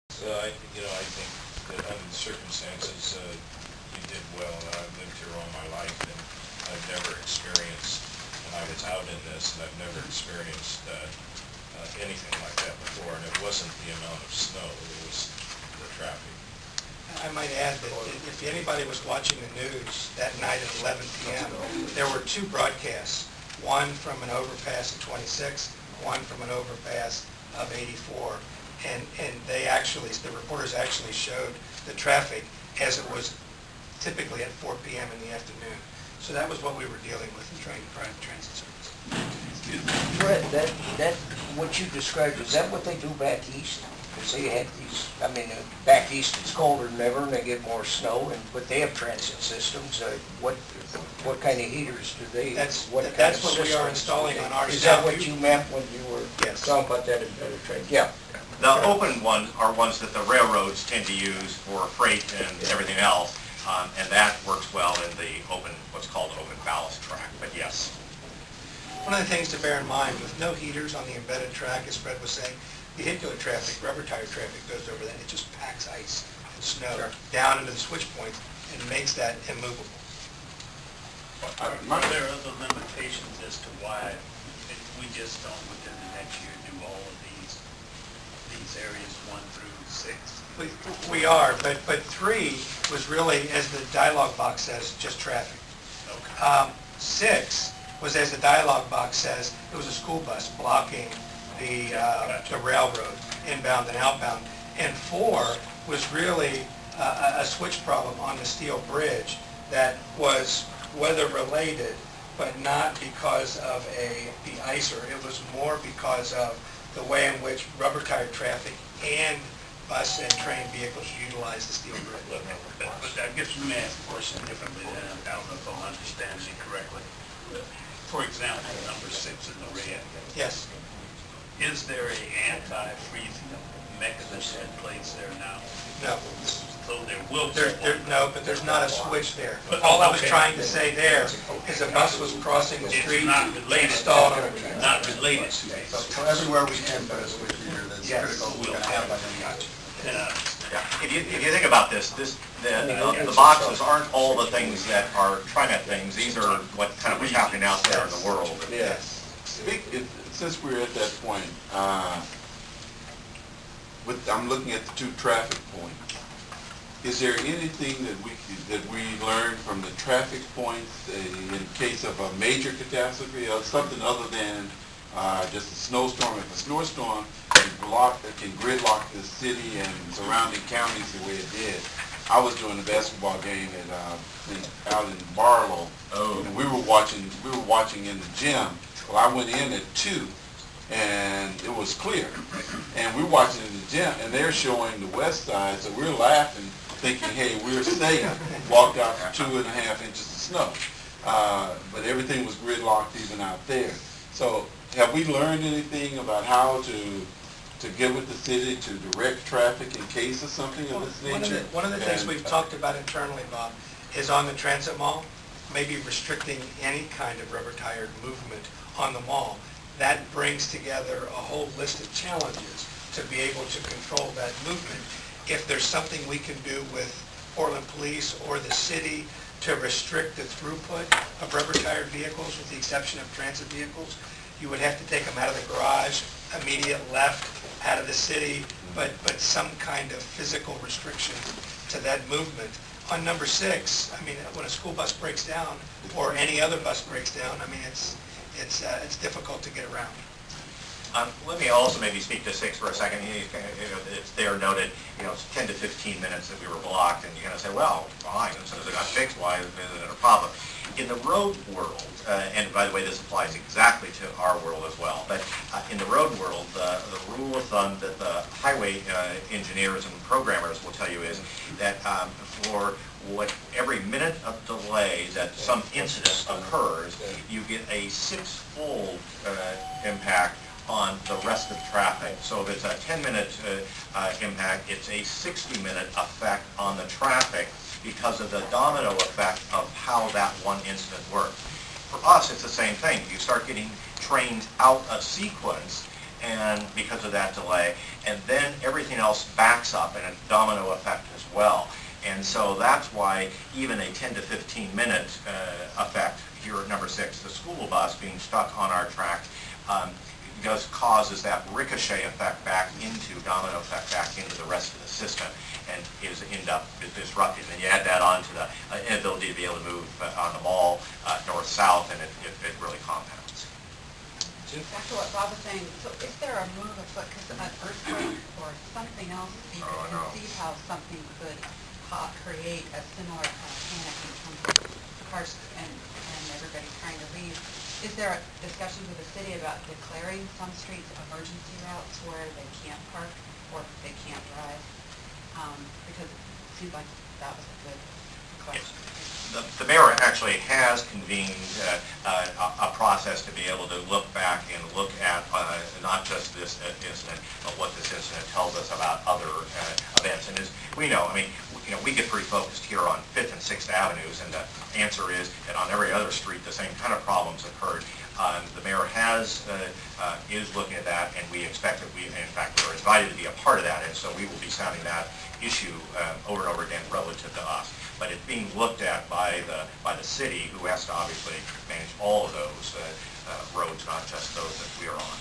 I think that under the circumstances, you did well. I've lived here all my life, and I've never experienced, and I was out in this, and I've never experienced anything like that before. And it wasn't the amount of snow, it was the traffic. I might add that if anybody was watching the news that night at 11 p.m., there were two broadcasts, one from an overpass at 26, one from an overpass of 84. And the reporters actually showed the traffic as it was typically at 4 p.m. in the afternoon. So that was what we were dealing with in trying to provide transit service. Fred, that what you described, is that what they do back east? Because they had these, back east it's colder than ever and they get more snow, but they have transit systems. What kind of heaters do they? That's what we are installing on our. Is that what you meant when you were talking about that in better train? Yeah. The open ones are ones that the railroads tend to use for freight and everything else, and that works well in the open, what's called open ballast track, but yes. One of the things to bear in mind, with no heaters on the embedded track, as Fred was saying, vehicular traffic, rubber tire traffic goes over that, it just packs ice and snow down into the switch points and makes that immovable. Are there other limitations as to why we just don't within the next year do all of these areas 1 through 6? We are, but 3 was really, as the dialogue box says, just traffic. Okay. 6 was, as the dialogue box says, it was a school bus blocking the railroad, inbound and outbound. And 4 was really a switch problem on the steel bridge that was weather-related, but not because of the icer. It was more because of the way in which rubber tire traffic and bus and train vehicles utilize the steel bridge. But I guess let me ask the question differently, then. I don't know if I'm understanding it correctly. For example, number 6 in the red. Yes. Is there an anti-freezing mechanism in place there now? No. So there will be one. No, but there's not a switch there. But, All I was okay. trying to say there is a bus was crossing the street, It's not related. installed on a train. Not related to it. So everywhere we can put a switch meter that's Yes. critical, we're going to have by then. Yeah. If you think about this, the boxes aren't all the things that are TriMet things. These are what's happening out there in the world. Yes. Since we're at that point, I'm looking at the 2 traffic points. Is there anything that we learned from the traffic points in case of a major catastrophe or something other than just a snowstorm? If a snowstorm can gridlock the city and surrounding counties the way it did. I was doing a basketball game out in Barlow, and we were watching in the gym. Well, I went in at 2, and it was clear. And we're watching in the gym, and they're showing the west side, so we're laughing, thinking, hey, we're safe. Walked out for 2.5 inches of snow. But everything was gridlocked even out there. So have we learned anything about how to get with the city to direct traffic in case of something of this nature? One of the things we've talked about internally, Bob, is on the transit mall, maybe restricting any kind of rubber tired movement on the mall. That brings together a whole list of challenges to be able to control that movement. If there's something we can do with Portland Police or the city to restrict the throughput of rubber tired vehicles, with the exception of transit vehicles, you would have to take them out of the garage, immediate left, out of the city, but some kind of physical restriction to that movement. On number 6, when a school bus breaks down or any other bus breaks down, it's difficult to get around. Let me also maybe speak to 6 for a second. It's there noted, it's 10 to 15 minutes that we were blocked, and you're going to say, well, fine, as soon as it got fixed, why isn't it a problem? In the road world, and by the way, this applies exactly to our world as well, but in the road world, the rule of thumb that the highway engineers and programmers will tell you is that for every minute of delay that some incident occurs, you get a 6-fold impact on the rest of traffic. So if it's a 10-minute impact, it's a 60-minute effect on the traffic because of the domino effect of how that one incident worked. For us, it's the same thing. You start getting trains out of sequence, and because of that delay, and then everything else backs up in a domino effect as well. And so that's why even a 10 to 15 minute effect here at number 6, the school bus being stuck on our track, causes that ricochet effect back into, domino effect back into the rest of the system, and end up disrupting. And you add that on to the inability to be able to move on the mall north-south, and it really compounds. Back to what Bob was saying, so is there a move afoot, because an earthquake or something else, you Oh, can no. conceive how something could create a similar kind of panic in terms of cars and everybody trying to leave. Is there a discussion with the city about declaring some streets emergency routes where they can't park or they can't drive? Because it seems like that was a good question. The mayor actually has convened a process to be able to look back and look at not just this incident, but what this incident tells us about other events. And as we know, I mean, we get pretty focused here on 5th and 6th Avenues, and the answer is that on every other street, the same kind of problems occurred. The mayor is looking at that, and we expect that in fact, we're invited to be a part of that, and so we will be sounding that issue over and over again relative to us. But it's being looked at by the city, who has to obviously manage all of those roads, not just those that we are on.